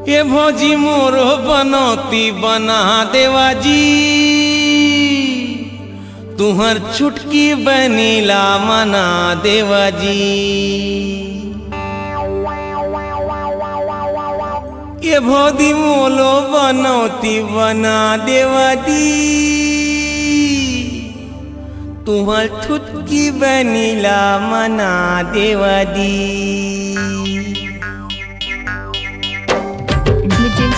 ये भौजी मोरो बनौती बना देवा जी, तुहर छुटकी बनीला मना देवा जी। ये भौजी मोलो बनौती बना देवा जी, तुहर छुटकी बनीला मना देवा जी।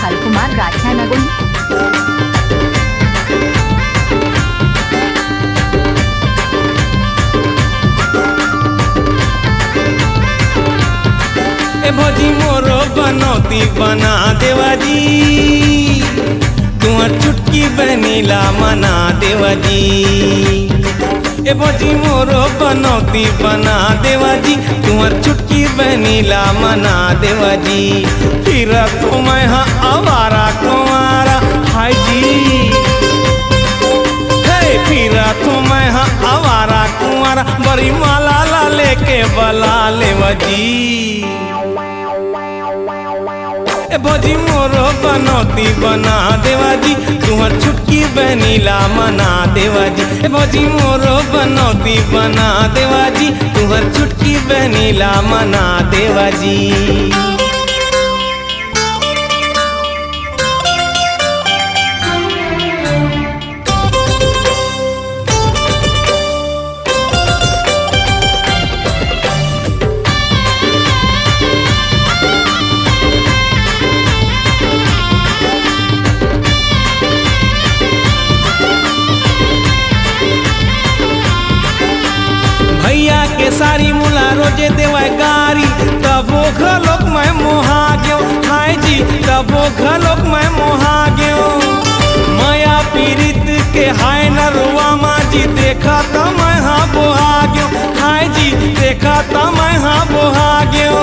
हलकुमार राधानगरी ए भौजी मोरो बनौती बना देवा जी, तुहर चुटकी बनीला मना देवा जी। ए भौजी मोरो बनौती बना देवा जी, तुहर चुटकी बनीला मना देवा जी। फिर तो मैं हाँ आवारा कुंवारा हाय जी, फिर तो मैं हाँ आवारा कुंवारा बड़ी माला ला लेके बला लेवा जी। ए भौजी मोरो बनौती बना देवा जी, तुहर छुटकी बनीला मना देवा जी। ए भौजी मोरो बनौती बना देवा जी, तुहर छुटकी बनीला मना देवा जी। भैया के सारी मुला रोजे देवा गारी, तबो घलोक मैं मोहा गयो हाय जी, तबो घलोक मैं मोहा गयो। माया पीड़ित के हाय नरुआ माँ जी, देखा तो मैं हाँ बोहा गयो हाय जी, देखा तो मैं हाँ बोहा गयो।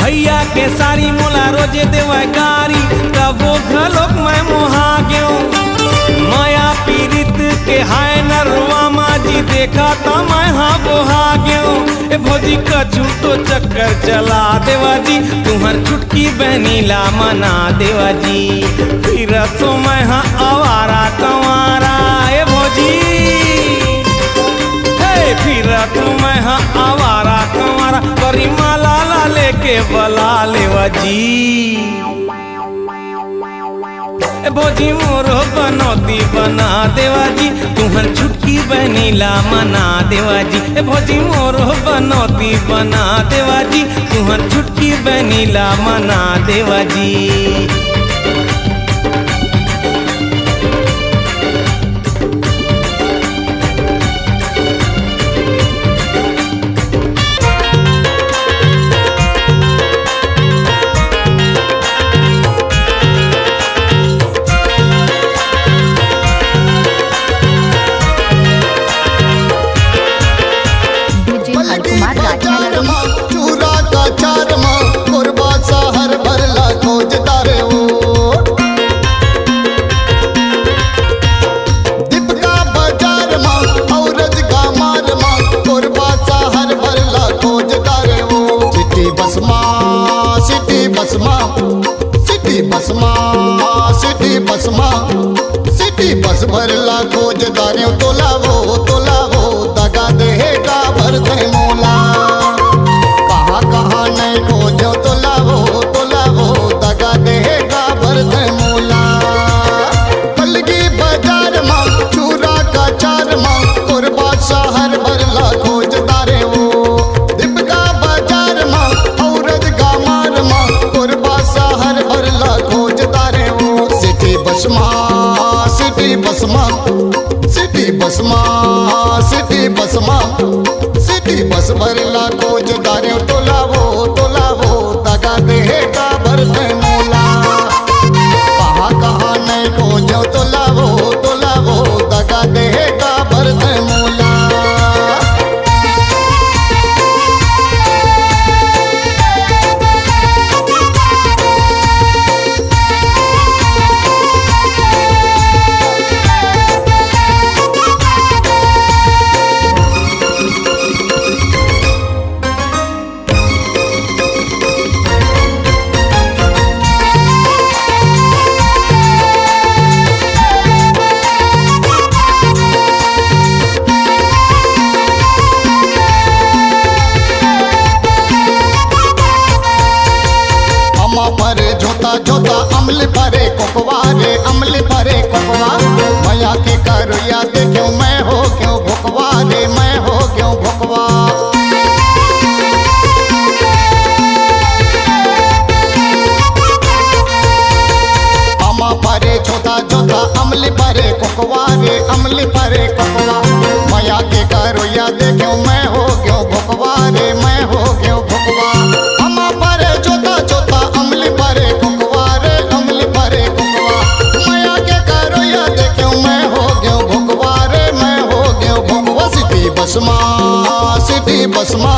भैया के सारी मुला रोजे देवा गारी, तबो घलोक मैं मोहा गयो। माया पीड़ित के हाय नरुआ माँ जी, देखा तो मैं हाँ बोहा गयो। ए भौजी कछु तो चक्कर चला देवा जी, तुहर छुटकी बनीला मना देवा जी। फिर तो मैं हाँ आवारा कंवारा ए भौजी, फिर तो मैं हाँ आवारा कंवारा बड़ी माला ला लेके बला लेवा जी। ए भौजी मोरो बनौती बना देवा जी, तुहर छुटकी बनीला मना देवा जी। ए भौजी मोरो बनौती बना देवा जी, तुहर छुटकी बनीला मना देवा जी। चूरा का चार माँ कुरबा सहर भरला खोजता रे वो, दीपका बाजार माँ औरज का मार माँ कुरबा सहर भरला खोजता रे वो। सिटी बसमा सिटी बसमा सिटी बसमा सिटी बसमा सिटी बस भरला खोजता रे। तोला वो दगा देगा भर दे मोला, कहाँ नहीं खोजो तो लावो दगा देगा भर दे मोला। पलगी बाजार माँ चूरा का चार माँ कुरबा शहर भरला खोजता रे वो, दीपका बाजार माँ औरत का मार माँ कुरबा शहर भरला खोजता रे वो। सिटी बसमा सिटी बसमा सिटी बसमा सिटी बसमा सिटी बस भरला खोजता रे। तोला वो दगा देगा भर दे मोला, कहाँ नहीं खोजो तो लावो दगा देगा भर दे मोला। अमली भरे कोकवा रे अमली भरे कोकवा। मैया के करुया देखो मैं हो क्यों भुकवा रे मैं हो क्यों भुकवा। अमा भरे छोटा छोटा अमली भरे कोकवा रे अमली भरे कोकवा। मैया के करुया देखो मैं हो क्यों भुकवा रे मैं हो क्यों भुकवा। अमा भरे छोटा छोटा अमली भरे कोकवा रे अमली भरे कोकवा। मैया के करुया देखो मैं हो क्यों भुकवा रे मैं हो क्यों भुकवा। सिटी बसमा सिटी बसमा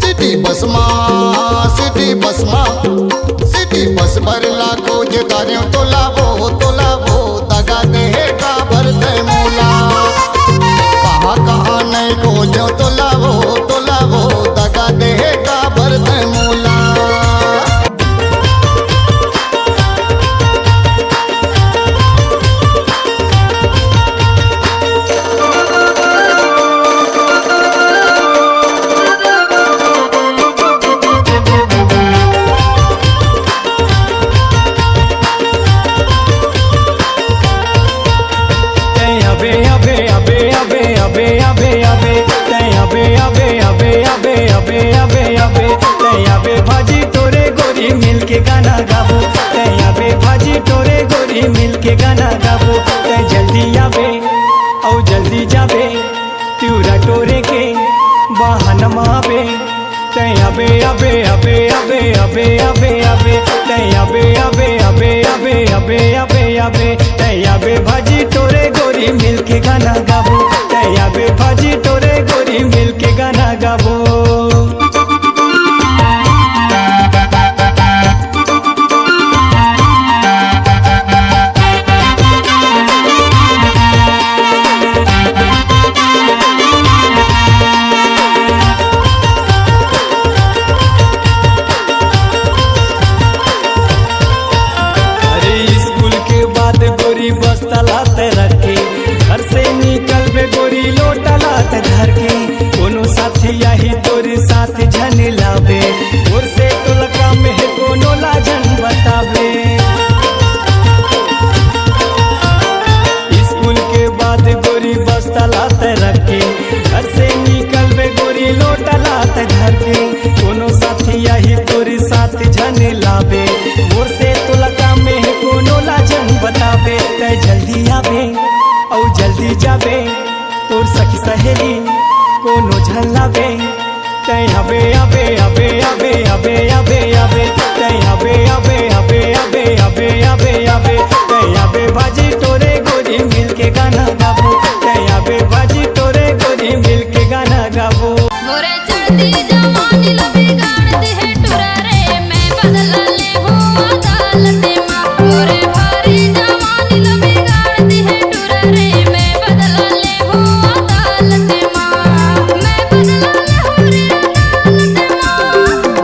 सिटी बसमा सिटी बसमा सिटी बस भर लाखों जतारियों तो लावो दगा देगा भर दे मोला। कहाँ नहीं खोजो तो लावो दगा देगा भर दे मोला। भाजी तोरे गोरी मिल के गाना गाबो तैया बे भाजी तोरे गोरी मिल के गाना गाबो। तै जल्दी आबे औ जल्दी जाबे त्यूरा टोरे के बहाना माबे। तैया बे अबे अबे अबे अबे अबे अबे तैया बे अबे अबे अबे अबे अबे अबे तैया बे भाजी तोरे गोरी मिल के गाना गाबो तैया बे भाजी तोरे गोरी मिल के गाना गाबो। बस्ता लाते रखे घर से निकल बे गोरी लोटा लाते धर के। कोनो साथी यही तोरे साथ झन लावे और से तो लगा में है कोनो लाजन बतावे। स्कूल के बाद गोरी बस्ता लाते रखे घर से निकल बे गोरी लोटा लाते धर के। कोनो साथी यही तोरे साथ झन लावे और से तो लगा में है कोनो लाजन बतावे। तै जल्दी आबे औ जल्दी जाबे तोर सखी सहेली कोनो झल्लाबे। तै अबे अबे अबे अबे अबे अबे अबे तै अबे अबे अबे अबे अबे अबे अबे तै अबे भाजी तोरे गोरी मिल के गाना गाबो तै अबे भाजी तोरे गोरी मिल के गाना गाबो। मोरे चढ़ती जवानी लो बिगाड़ दे है टुरा रे मैं बदला ले हूँ अदालत माँ। मोरे भारी जवानी लो बिगाड़ दे है टुरा रे मैं बदला ले हूँ अदालत माँ। मैं बदला ले हूँ रे अदालत माँ।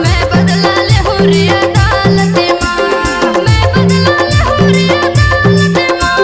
मैं बदला ले हूँ रे अदालत माँ। मैं बदला ले हूँ रे अदालत माँ।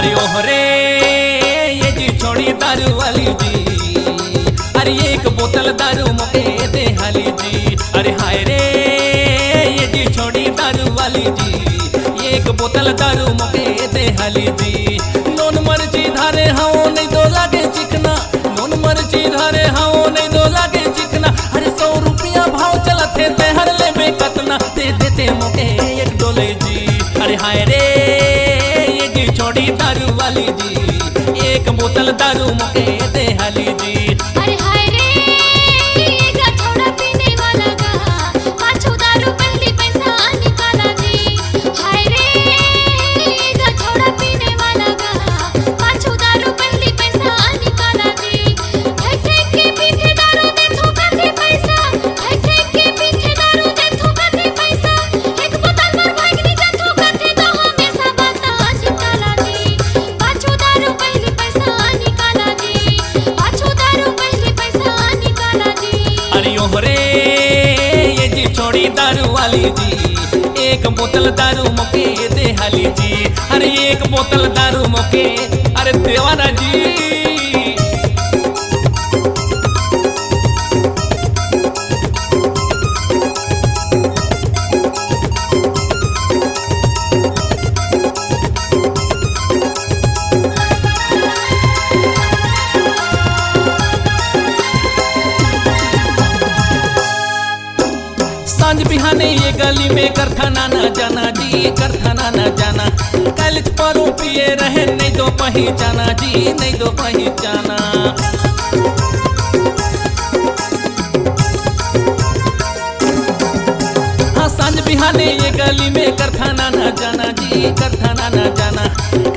अरे ओहरे ये जी छोड़ी दारू वाली जी, अरे एक बोतल दारू मोके दे हाली जी। अरे हाय रे ये जी छोड़ी दारू वाली जी, एक बोतल दारू मोके दे हाली जी। नोन मर्ची धारे हाओ नहीं दो लागे चिकना, नोन मर्ची धारे हाओ नहीं दो लागे चिकना। अरे 100 रुपया भाव चलते ते हर ले बेकतना, दे देते मोके एक डोले जी। अरे हाय रे ये जी छोड़ी दारू वाली जी, एक बोतल दारू मोके दे हाली जी। अरे हाय रे ये का छोड़ा पीने वाला का, पाछू दारू पहली पैसा निकाला जी। हाय रे ये का छोड़ा पीने वाला का, पाछू दारू पहली पैसा निकाला जी। ठेक ठेक के पीछे दारू दे थोका दे पैसा, ठेक ठेक के पीछे दारू दे थोका दे पैसा। एक बोतल पर भागनी जा थोका दे तो हमेशा बता निकाला जी। पाछू दारू पहली पैसा निकाला जी, पाछू दारू पहली पैसा निकाला जी। अरे ओहरे ये जी छोड़ी दारू वाली जी, एक बोतल दारू मोके दे हाली जी। अरे एक बोतल दारू मोके, अरे देवाना जी। सांझ बिहाने ये गली में करथाना न जाना जी, करथाना न जाना। कल परों पिए रहे नहीं दो पहचाना जी, नहीं दो पहचाना। हाँ सांझ बिहाने ये गली में करथाना न जाना जी, करथाना न जाना।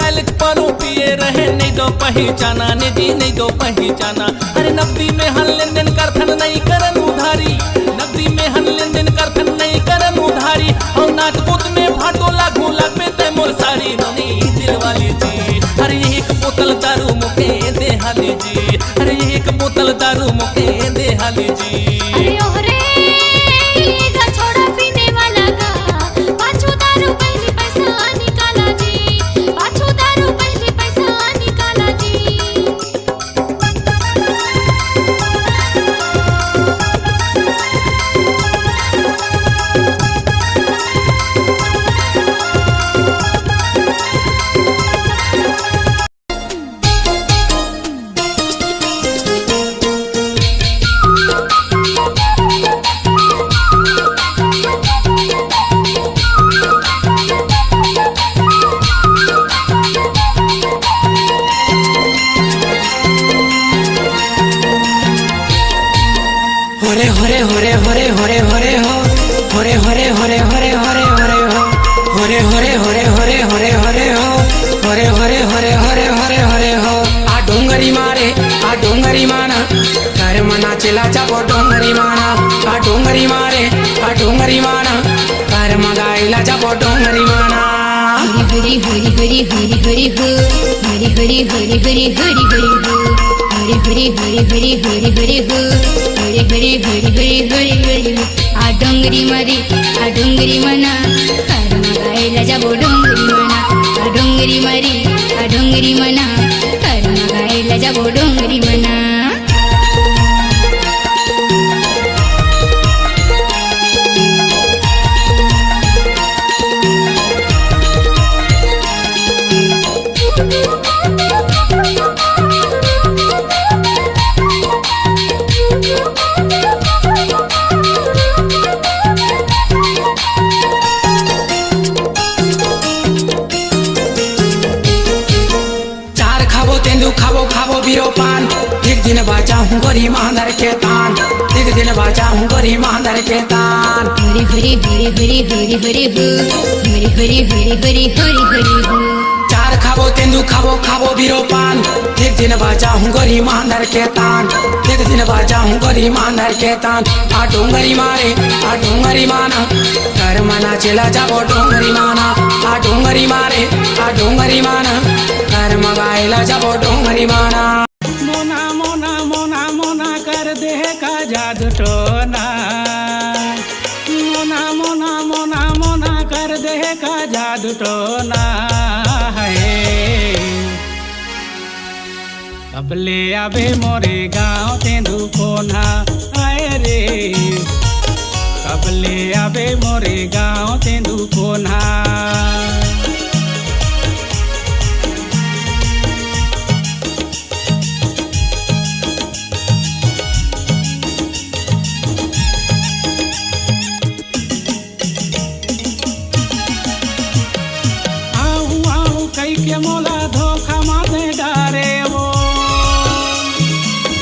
कल परों पिए रहे नहीं दो पहचाना ने जी, नहीं दो पहचाना। अरे नकदी में हल लेन देन करथन नहीं करन उधारी, नकदी में हल लेन देन करथन नहीं करन उधारी। और नाटबुत में भाटो लागू लगबे ते मोर सारी रोनी दिल वाली जी। अरे एक बोतल दारू मोके दे हाली जी, अरे एक बोतल दारू मोके दे हाली जी। अरे ओहरे ये का छोड़ा पीने वाला का, पाछू दारू पहली पैसा निकाला जी, पाछू दारू पहली पैसा निकाला जी। होरे होरे होरे होरे होरे होरे हो, होरे होरे होरे होरे होरे होरे हो, होरे होरे होरे होरे होरे होरे हो, होरे होरे होरे होरे होरे होरे हो। आ डोंगरी मारे आ डोंगरी माना, घर मना चिला चापो डोंगरी माना। आ डोंगरी मारे आ डोंगरी माना, घर मगाइला चापो डोंगरी माना। हरी हरी हरी हरी हरी हो, हरी हरी हरी हरी हरी हरी हो, हरी हरी हरी हरी हरी हरी हो, हरी हरी हरी हरी हरी हरी हो। आ डोंगरी मारी आ डोंगरी मना, कर मगाइला जाबो डोंगरी मना। आ डोंगरी मारी आ डोंगरी मना, कर मगाइला जाबो डोंगरी मना। बीरो पान, एक दिन बाजा हूँ गरी मांदर के तान, एक दिन बाजा हूँ गरी मांदर के तान। हरी हरी हरी हरी हरी हरी हो, हरी हरी हरी हरी हरी हरी हो। चार खाबो तेंदु खाबो खाबो बीरो पान, एक दिन बाजा हूँ गरी मांदर के तान, एक दिन बाजा हूँ गरी मांदर के तान। आ डोंगरी मारे आ डोंगरी माना, घर मना चिला जाबो डोंगरी माना। आ डोंगरी मारे आ डोंगरी माना, घर मगाइला जाबो डोंगरी माना। मोना मोना मोना मोना कर दे का जादू टोना, मोना मोना मोना मोना कर दे का जादू टोना है। कब ले आवे मोरे गाँव तेंदू कोना आए रे कब ले आवे मोरे गाँव तेंदू कोना के मोला धोखा माथे डारे वो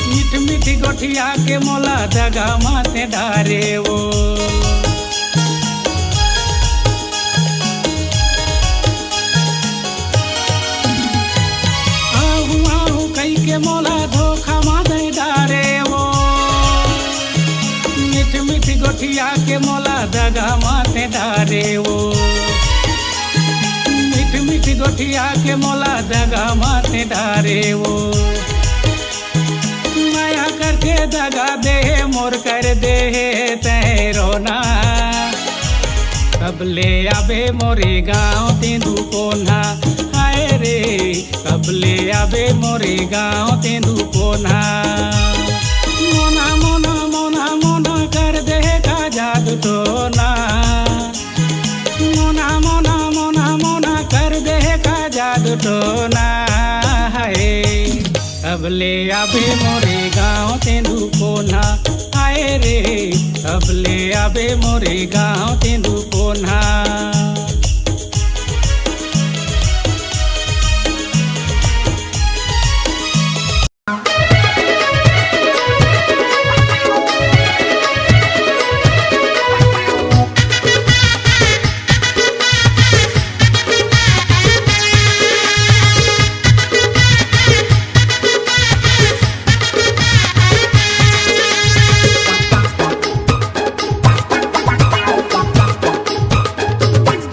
मीठ मीठी गोठिया के मोला दगा माथे डारे वो आहू आहू कई के मोला धोखा माथे डारे वो मीठ मीठी गोठिया के मोला दगा माथे डारे वो मीठी गोठिया के मोला दगा माथे डारे वो माया करके दगा दे मोर कर दे तैरोना कब ले आवे मोरे गाँव तेंदू कोना हाय रे कब ले आवे मोरे गाँव तेंदू कोना मोना मोना मोना मोना कर दे का जादू टोना मोना मोना मोना मोना कर दे का जादू टोना है अब ले आवे मोरे गाँव तेंदू कोना आए रे अब ले आवे मोरे गाँव तेंदू कोना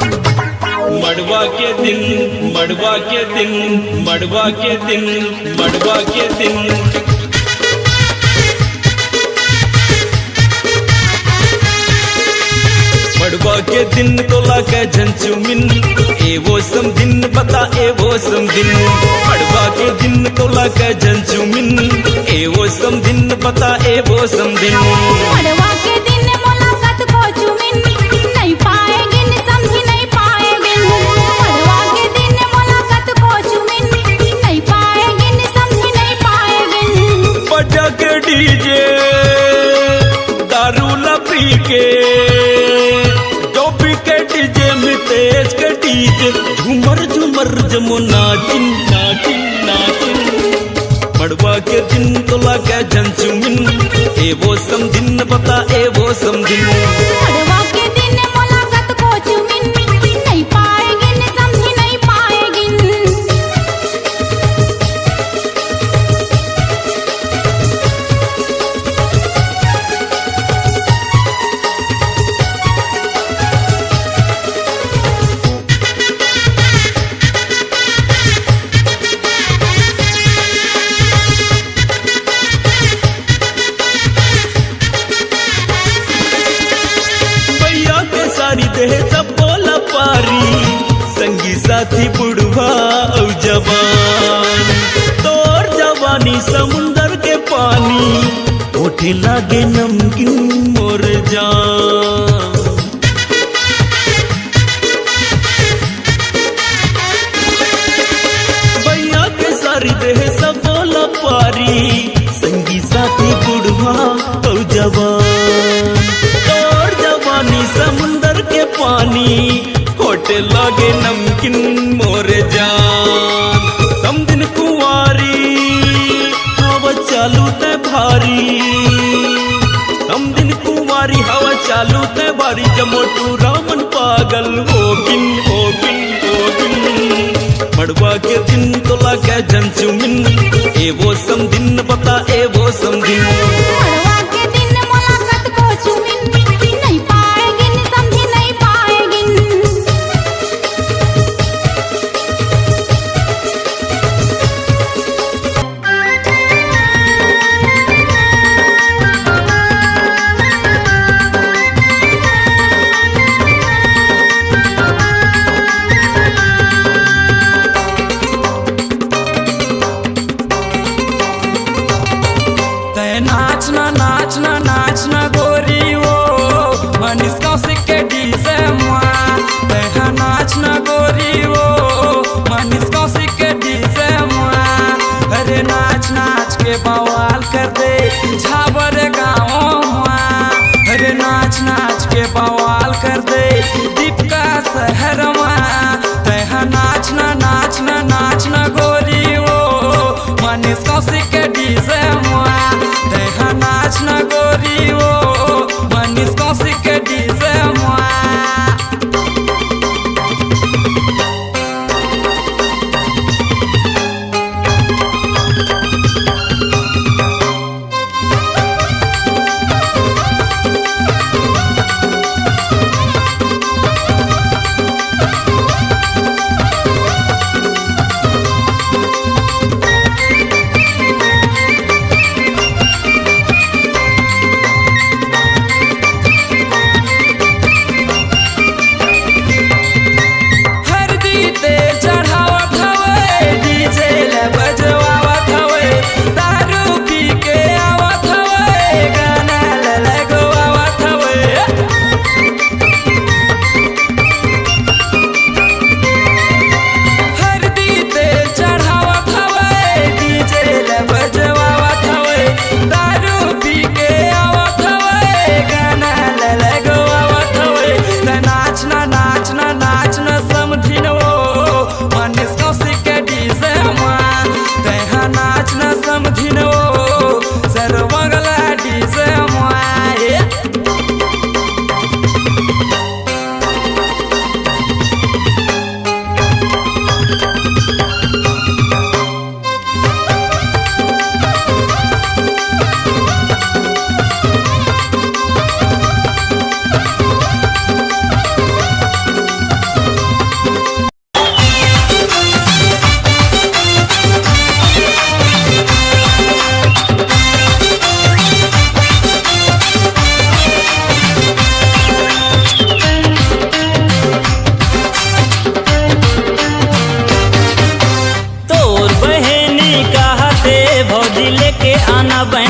मड़वा के दिन मड़वा के दिन मड़वा के दिन मड़वा के दिन मड़वा के दिन तो लागे झंझुमिन ए वो सम दिन बता ए वो सम दिन मड़वा के दिन तो लागे झंझुमिन ए वो सम दिन बता ए वो सम दिन मड़वा के दिन मुलाकात को चुमिन नहीं पाएगी समझी नहीं पाएगी मड़वा के दिन मुलाकात को चुमिन नहीं पाएगी समझी नहीं पाएगी बजा के डीजे दारू ला पी के टोपी के डीजे में तेज के डीजे झूमर झूमर जमो नाचिन नाचिन नाचिन मड़वा के दिन तो लागे झंझुमिन ए वो सम दिन बता ए वो सम दिन मड़वा के दिन मुलाकात को चुमिन नहीं पाएगी समझी नहीं पाएगी भैया के सारी देह सब बोला पारी संगी साथी बुढ़वा और जवान तोर जवानी समुंदर के पानी होठे लागे नमकीन मोर जान भैया के सारी देह सब बोला पारी संगी साथी बुढ़वा और जवान तोर जवानी समुंदर के पानी होटे लागे नमकीन मोर जान समदिन कुंवारी हवा चालू ते भारी समदिन कुंवारी हवा चालू ते भारी जमोटू रामन पागल होगिन होगिन होगिन मड़वा के दिन तो लागे झंझुमिन ए वो सम दिन बता ए वो सम दिन मड़वा के दिन मुलाकात को चुमिन नहीं पाएगी समझी नहीं पाएगी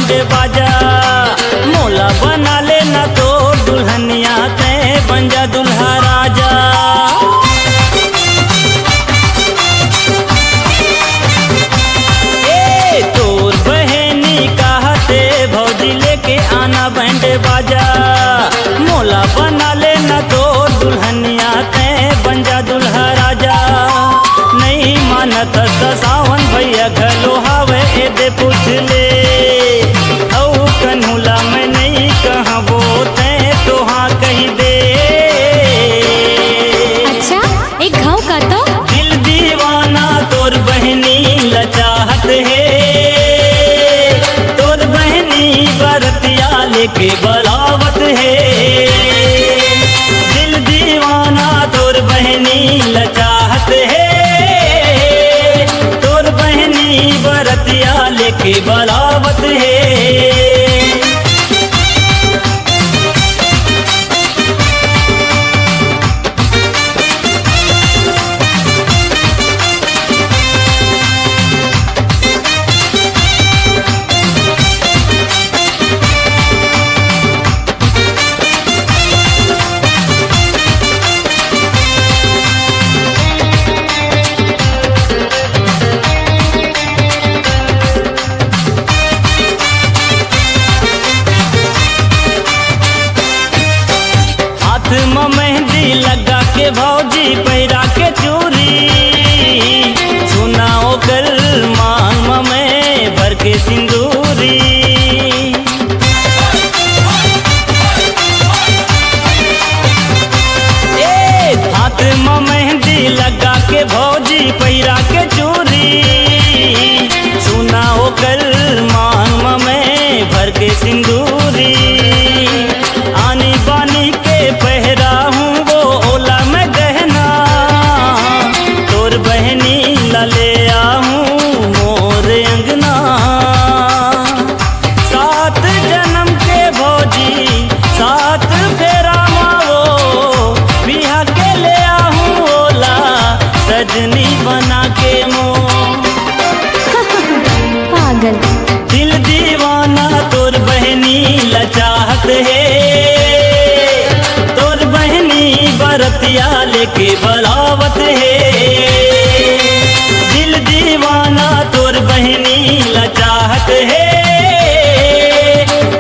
बैंड बाजा मोला बना लेना तो दुल्हनिया ते बन जा दुल्हा राजा। ए तोर बहनी कहते भौजी लेके आना बैंड बाजा मोला बना लेना तो दुल्हनिया ते बन जा दुल्हा राजा। नहीं मानत सावन भैया घलो हावे ए दे पूछ ले औ कन्हुला मैं नहीं कहबो ते तो हाँ कही दे। अच्छा एक घाव का तो दिल दीवाना तोर बहनी लचाहत है तोर बहनी बरतिया लेके बलावत है। दिल दीवाना तोर बहनी लचाहत है तोर बहनी बरतिया लेके बलावत है। हाथ में मेहंदी लगा के भौजी पैरा के चूरी सुनाओ कल मांग में भर के सिंदूरी। ए हाथ में मेहंदी लगा के भौजी पैरा के चूरी सुनाओ कल मांग में भर के सिंदूरी। आनी बानी के पहरा हूँ वो ओला में गहना तोर बहनी लले आहूँ मोर अंगना। सात जन्म के भौजी सात फेरा मावो बिहा के ले आहूँ ओला सजनी बना के मो। पागल दिल दीवाना तोर बहनी लचाहत है तोर बहनी बरतिया लेके बलावत है। दिल दीवाना तोर बहनी लचाहत है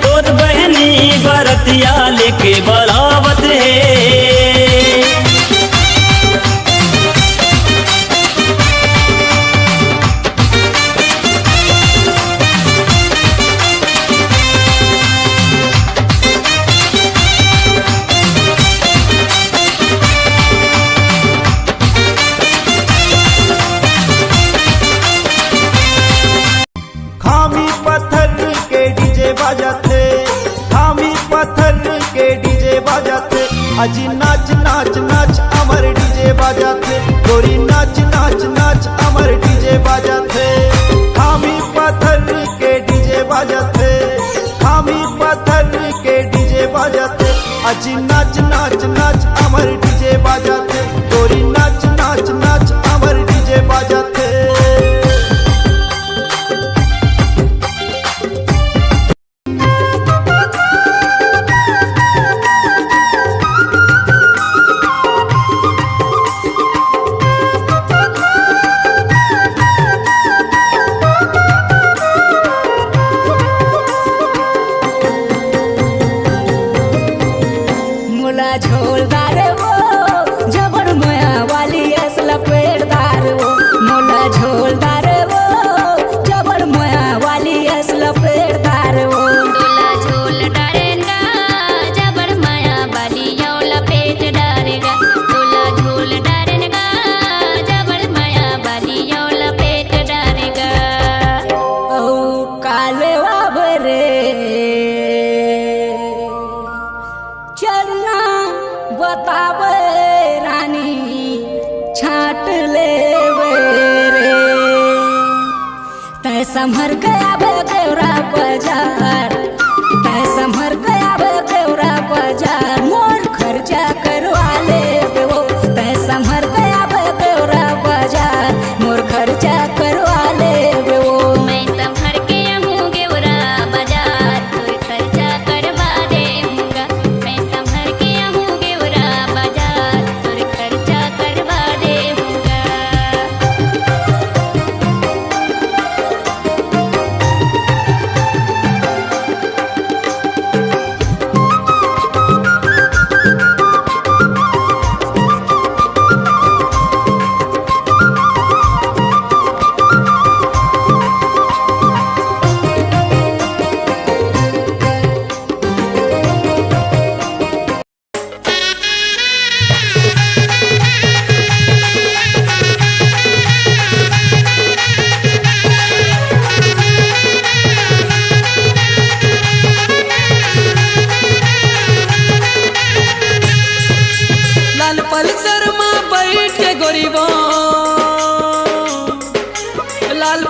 तोर बहनी बरतिया लेके बलावत है। खामी पत्थर के डीजे बजाते खामी पत्थर के डीजे बजाते अजी नाच नाच नाच अमर डीजे बजाते गोरी नाच नाच नाच अमर डीजे बजाते। खामी पत्थर के डीजे बजाते खामी पत्थर के डीजे बजाते अजी नाच नाच नाच अमर डीजे बजाते गोरी नाच नाच नाच अमर डीजे बजाते। मोला झोलदार वो जबर माया वाली ऐस लपेटदार वो मोला झोलदार वो जबर माया वाली ऐस लपेटदार वो। डोला झोल डारेगा जबर माया बाली यो लपेट डारेगा डोला झोल डारेगा जबर माया बाली यो लपेट डारेगा। औ काले वाबरे चलना बतावे रानी छाट ले रे तै संभर गया देवरा बाजार तै संभर गया देवरा बाजार मोर खर्चा करवा ले वो तै संभर गया देवरा बाजार मोर खर्चा करवा ले वो। मैं संभर के आहूँ गेवरा बाजार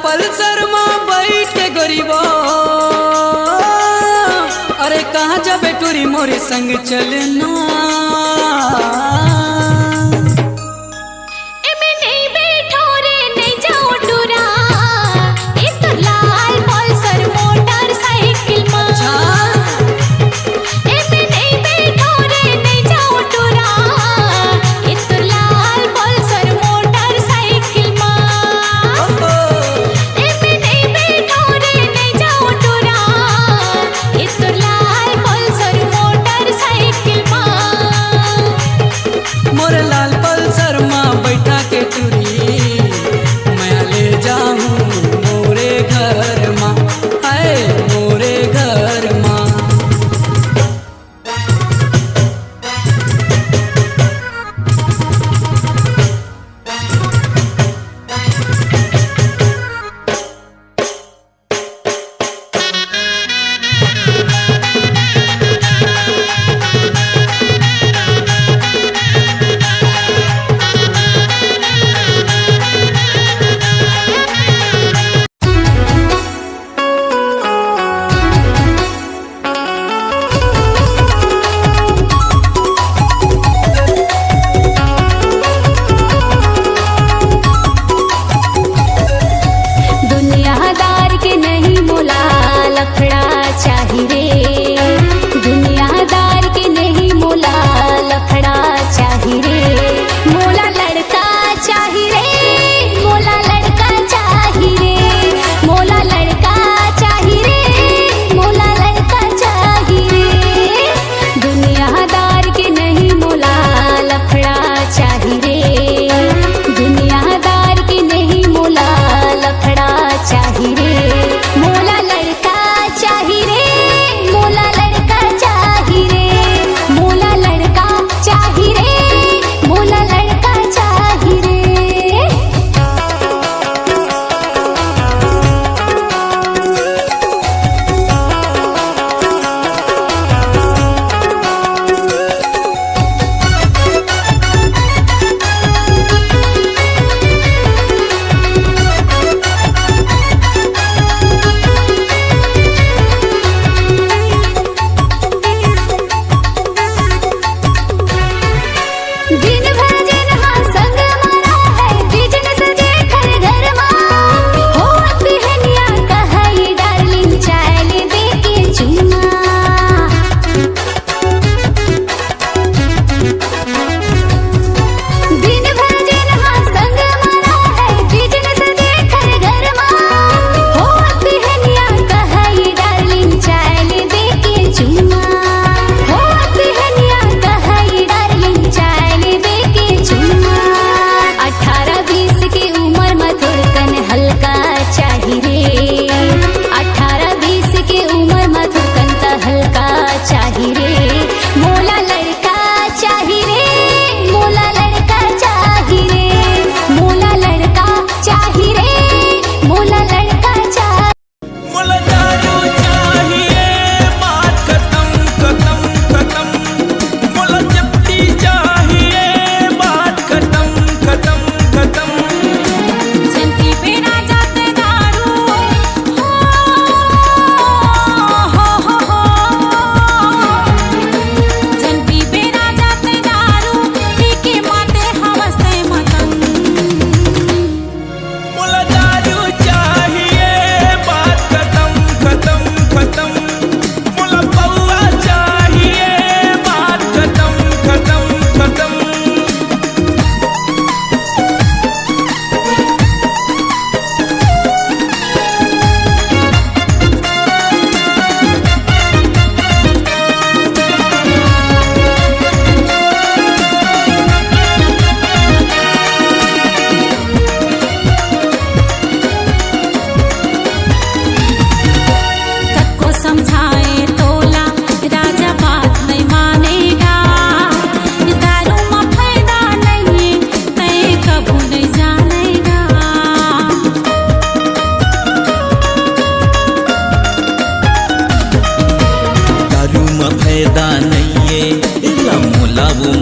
पल्सर में बैठ के गरीबा, अरे कहाँ जाबे टूरी मोरे संग चलना।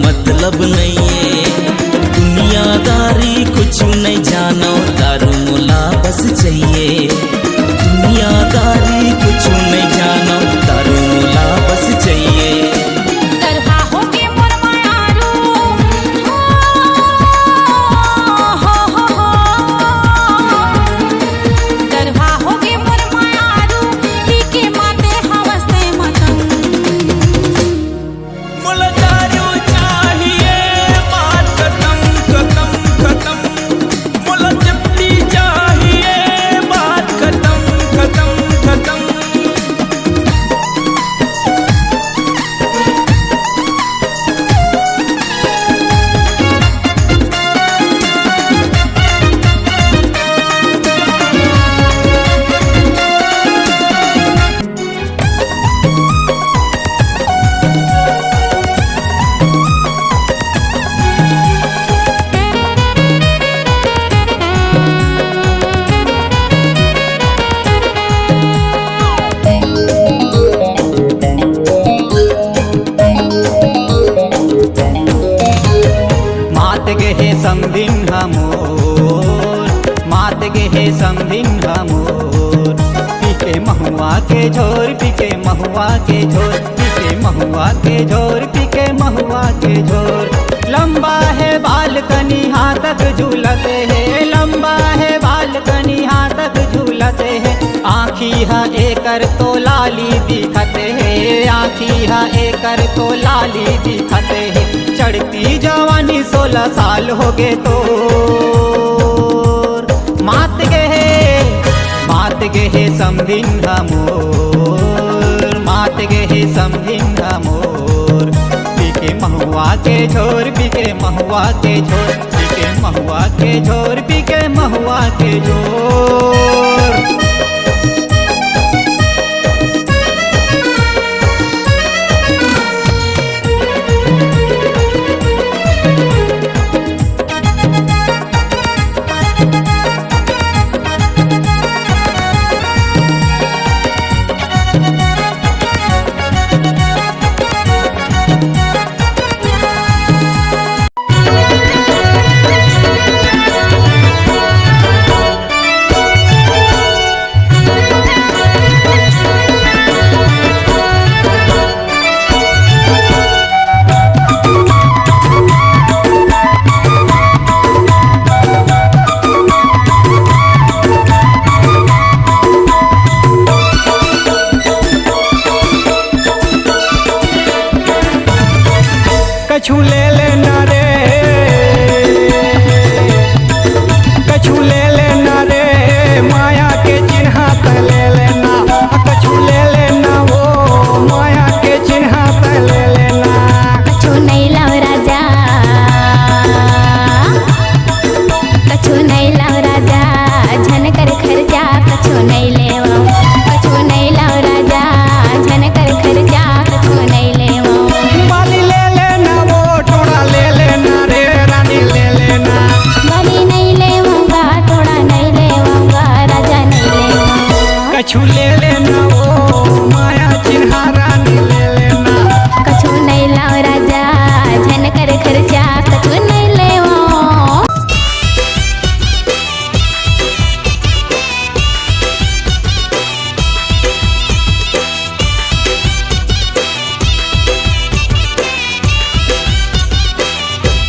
मतलब नहीं है, दुनियादारी कुछ नहीं जानो, दारू मुला बस चाहिए। गे हे समधिन हमोर पीके महुआ के झोर पीके महुआ के झोर पीके महुआ के झोर पीके महुआ के झोर लंबा है बाल कनी हाथ तक झूलते है लंबा है बाल कनी हाथ तक झूलते है आँखी हा एकर तो लाली दिखते है आँखी हा एकर तो लाली दिखते है चढ़ती जवानी 16 साल हो गए तो मात गे हे समधिन हमोर मात गे हे समधिन हमोर पीके महुआ के झोर पीके महुआ के झोर पीके महुआ के झोर पीके महुआ के झोर कछु ले लेना रे कछु ले लेना रे माया के चिन्ह ले लेना कछु ले लेना वो माया के चिन्ह ले लेना कछु नहीं लाओ राजा कछु नहीं लाओ राजा झन कर खर्चा कछु नहीं लेवा कछु नहीं लाओ राजा झन कर खर्चा कछु नहीं लेवा बाली ले लेना वो टोड़ा ले लेना रे रानी ले लेना बाली नहीं लेऊंगा थोड़ा नहीं लेऊंगा राजा नहीं लेऊंगा कछु ले लेना वो माया चिन्ह रानी ले लेना कछु नहीं लाओ राजा झन कर खर्चा कछु नहीं लेवा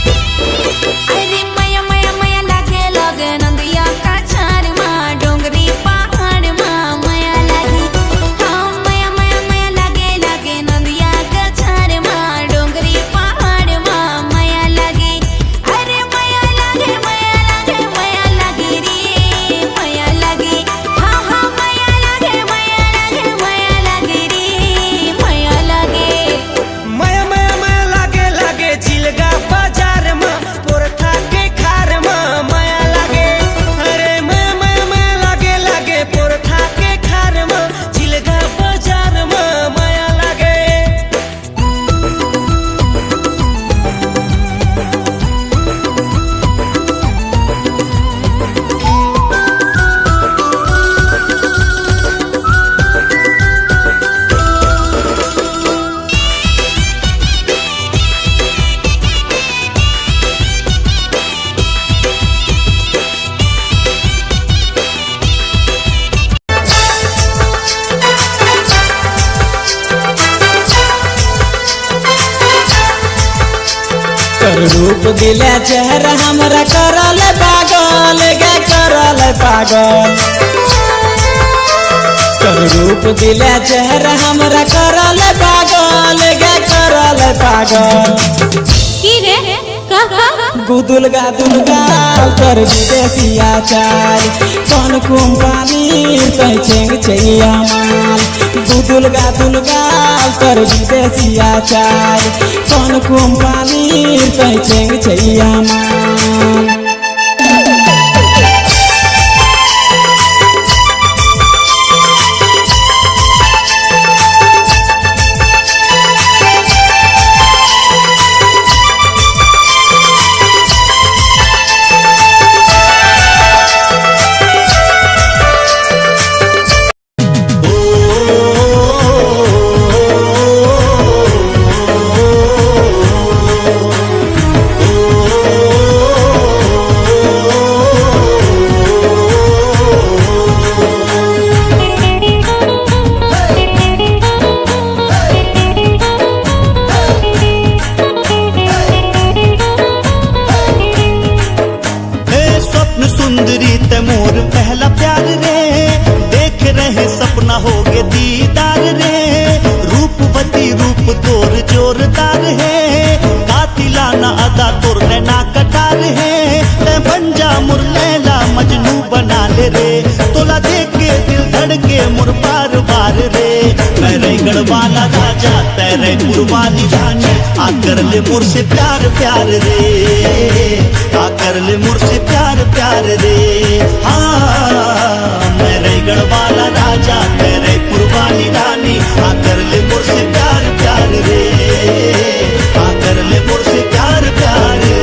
अरे मया मया मया लागे लागे नंदिया का झाड़ माँ डोंगरी पहाड़ माँ मया लागी हाँ मया मया मया लागे लागे नंदिया का झाड़ माँ डोंगरी पहाड़ माँ मया लागे अरे मया लागे मया लागे रे मया लागे हाँ हाँ मया लागे रे मया लागे मया मया मया लागे लागे चिलगा बाजार में पोरथा के खार में मया लागे अरे मया मया मया लागे लागे पोरथा के खार में चिलगा बाजार में मया लागे कर रूप दिले चेहरा हमरा करल पागल गे करल पागल कर रूप दिले चेहरा हमरा करल पागल गे करल पागल की रे गुदुल गादुल गाल कर विदेशिया चाल कौन कुंपानी कहीं चेंग छैया माल गुदुल गादुल गाल कर विदेशिया चाल कौन कुंपानी कहीं चेंग छैया माल ले रे, तोला देख के दिल धड़के मोर बार बार रे। मैं रायगढ़ वाला राजा तेरे पुरवाली रानी, आ कर ले मोर से प्यार प्यार रे, आ कर ले मोर से प्यार प्यार रे। हाँ मैं रायगढ़ वाला राजा तेरे पुरवाली रानी, आ कर ले मोर से प्यार प्यार रे, आ कर ले मोर से प्यार प्यार रे।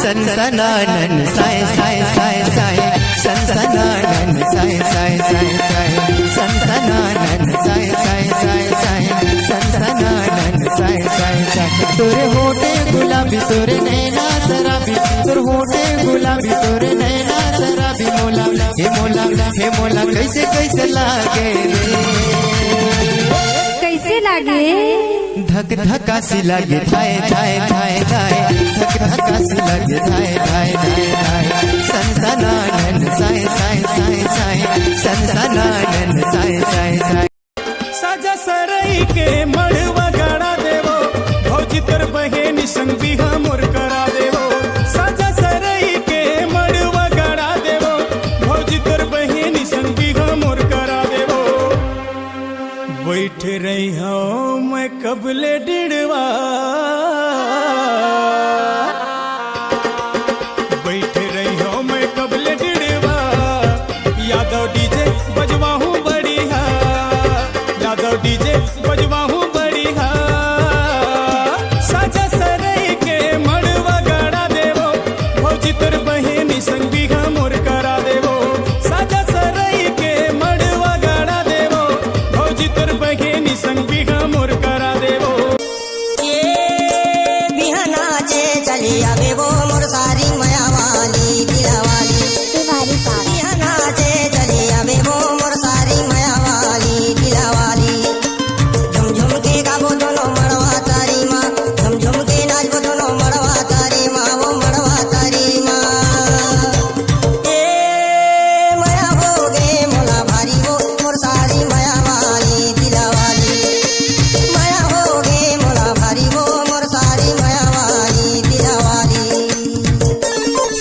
सनसनानन साय साय साय साय, सनसनानन साय साय साय साय, सनसनानन साय साय साय साय, सनसनानन साय साय साय। तोरे होठे गुलाबी तोरे नैना शराबी, तोर होठे गुलाबी तोरे नैना शराबी। मोला हे मोला हे मोला कैसे कैसे लागे रे, कैसे लागे? धक धका सी लगे थाए थाए थाए थाए, धक धका सी लगे थाए थाए थाए थाए। सनसनानन साय साय साय साय, सनसनानन साय साय साय। साजा सरई के मड़वा गड़ा देवो, भौजी तोर बहेन संग बिहा मोर करा देवो। साजा सरई के मड़वा गड़ा देवो, भौजी तोर बहेन संग बिहा मोर करा देवो। बैठ रही हूँ मैं कबले डिड़वा, बैठ रही हूँ मैं कबले डिड़वा। यादव डीजे बजवा हूँ बढ़िया, यादव डीजे बजवा हूँ बढ़िया। साजा सरई के मड़वा गड़ा देवो, भौजी तोर बहेनी संग बिहा मोर करा देवो। साजा सरई के मड़वा गड़ा देवो, भौजी तोर बहेनी संग बिहा मोर करा देवो। चली आवे वो मोर सारी माया वाली दिला वाली, बिहाना से चली आवे वो मोर सारी माया वाली दिला वाली। झुम झुम के गाबो दोनों मड़वा तारी माँ, झुम झुम के नाचबो दोनों मड़वा तारी माँ, वो मड़वा तारी माँ। ए माया हो गे मोला भारी वो मोर सारी माया वाली दिला वाली, माया हो गे मोला भारी वो मोर सारी माया वाली दिला वाली।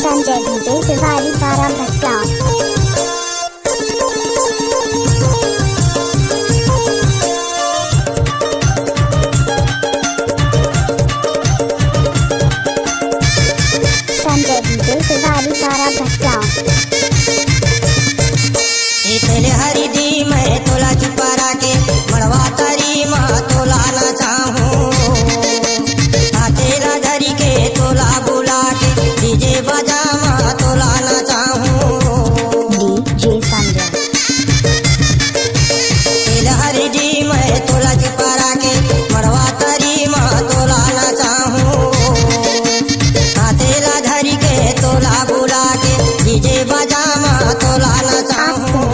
संजय डीजे शिवाली तारा भट्टा। संजय डीजे शिवाली तारा भट्टा। तेरे हरी दी मैं तोला चुपारा के मड़वा तारी माँ तोला ना चाहूँ। तेरा धरी के तोला बुला के डीजे बजा माँ तोला ना चाहूँ। डीजे संजय। तेरे हरी दी मैं तोला चुपारा के मड़वा तारी माँ तोला ना चाहूँ। तेरा धरी के तोला बुला के डीजे बजा माँ तोला ना चाहूँ।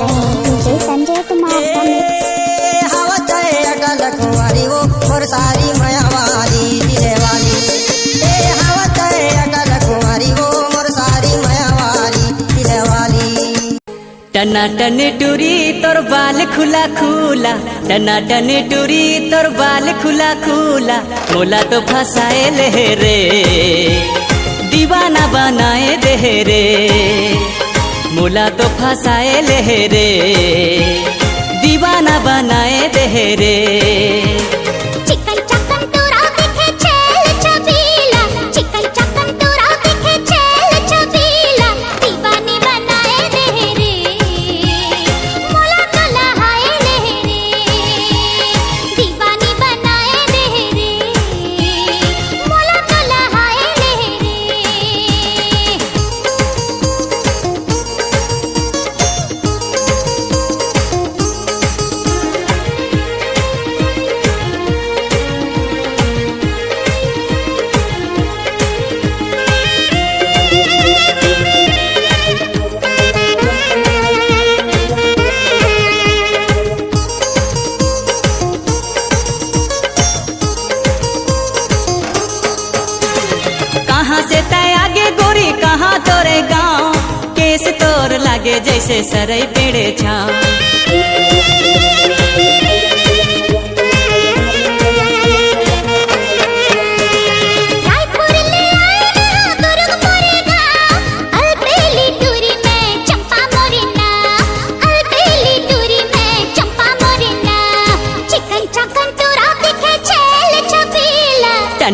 डीजे संजय कुमार का मिक्स। हवा तय अटल कुंवारी वो मोर सारी माया वाली दिले वाली। हवा तय अटल कुंवारी वो मोर सारी माया वाली दिले वाली। टना टन टूरी तोर बाल खुला खुला, टना टन टूरी तोर बाल खुला खुला। मोला तो फसाए ले रे, दीवाना बनाए दे रे। मोला तो फसाए ले रे, दीवाना बनाए दे रे। चिकन चकन तोरा दिखे छेल छबीला, चिकन चकन तोरा दिखे छेल छबीला। दीवानी बनाए दे रे, मोला तोला हाय ले रे। दीवानी बनाए दे रे, मोला तोला हाय ले रे। केस तोर लागे जैसे सरई पेड़े छाँव।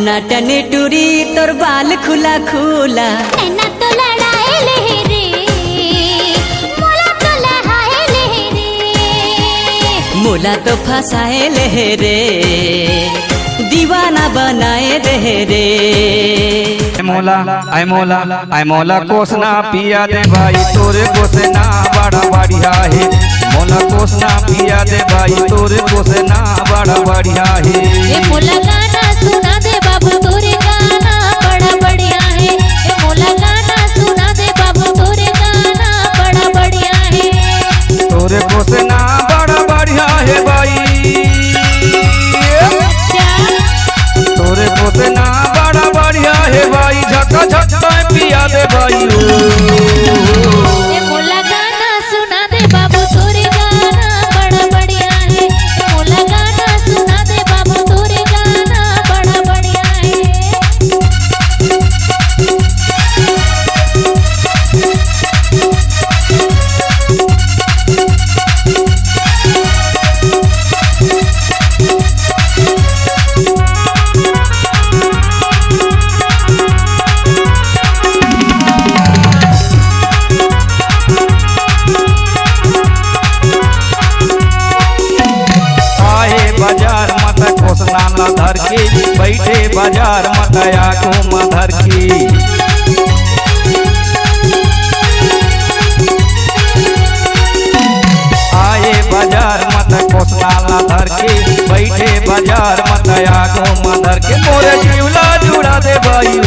टना टने टूरी तोर बाल खुला खुला नैना तो लड़ाए ले रे मोला तो लहाए ले रे मोला तो फंसाए ले रे दीवाना बनाए दे रे आई मोला कोसना पिया दे भाई तोरे कोसना बड़ा बढ़िया है मोला कोसना पिया दे भाई तोरे कोसना बड़ा बढ़िया है ये मोला गाना सुना दे बाबू तोरे गाना बड़ा बढ़िया है ये मोला गाना सुना दे बाबू तोरे गाना बड़ा बढ़िया है तोरे कोसना बड़ा बढ़िया है भाई तोरे कोसना बड़ा बढ़िया है भाई झका झका पिया दे भाई ये मोला गाना सुना दे बाबू तोरे गाना बड़ा बढ़िया है ये मोला गाना सुना दे बाबू तोरे गाना बड़ा बढ़िया है बाजार मत कोसना न धर के बैठे बाजार मत आगो मधर की आए बाजार मत कोसना न धर के बैठे बाजार मत आगो मधर के मोरे जीवला जुड़ा दे भाई ये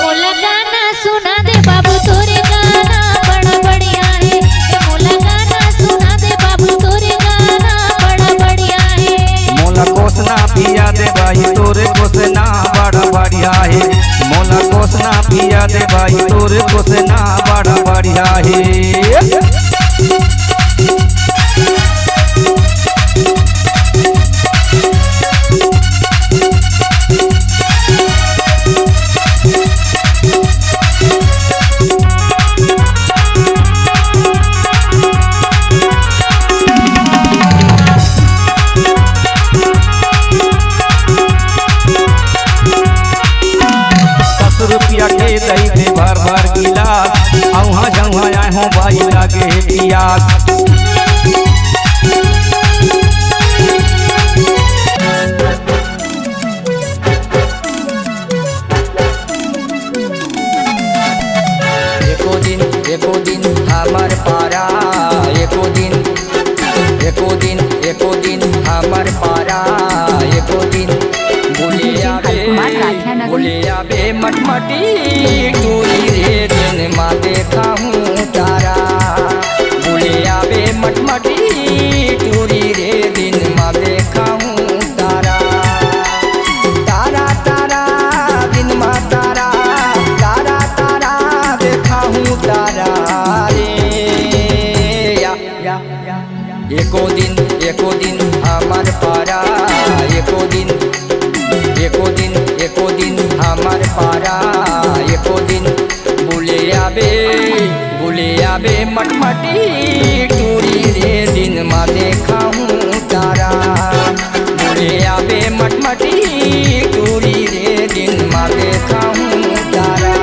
मोला गाना सुना दे बाबू तोरे गाना बड़ा बढ़िया है ये मोला गाना सुना दे बाबू तोरे गाना बड़ा बढ़िया है मोला कोसना पिया दे भाई तोरे कोसना बड़ा बढ़िया है मोला कोसना पिया दे भाई तोरे कोसना बड़ा बढ़िया है रुपया के दही दे भर भर गिलास औहा जौहा आए हो भाई लागे पियास एको दिन हमार पारा एको दिन हमार पारा एको दिन बोले आबे मटमटी टूरी रे दिन माँ देखा हूँ तारा बोले आबे मटमटी टूरी रे दिन माँ देखा हूँ तारा तारा तारा दिन माँ तारा तारा तारा देखा हूँ तारा रे या एको दिन हमार पारा एको दिन हमार पारा एको दिन बोले आबे मटमटी टूरी रे दिन माँ देखा हूँ तारा बोले आबे मटमटी टूरी रे दिन माँ देखा हूँ तारा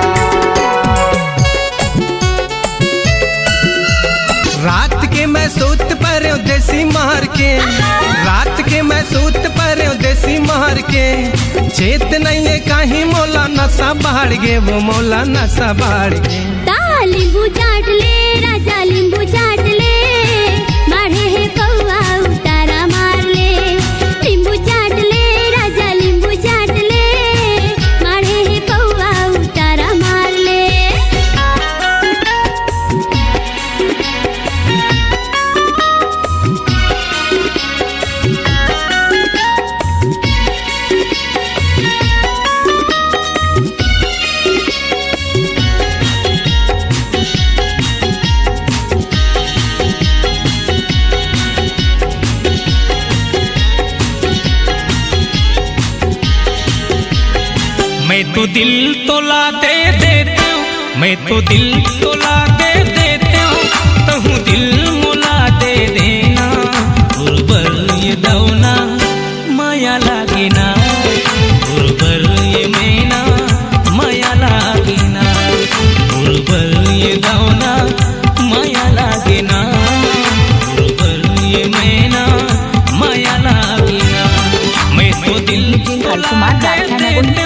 रात के मैं सूत पर देसी मार के रात के मैं सूत पर देसी मार के चेत नहीं है कहीं मोला नशा बाढ़ गे वो मोला नशा बाढ़ गे लींबू चाट ले राजा लींबू चाट ले माढ़े है कौआ उतारा मार ले लींबू चाट ले राजा लींबू चाट ले माढ़े है कौआ उतारा मार ले मैं तो दिल तोला दे देते हूँ मैं तो दिल तोला दे देते हूँ तहु दिल मोला दे देना गुरबर ये दौना माया लागे ना कुमार राठिया नगुन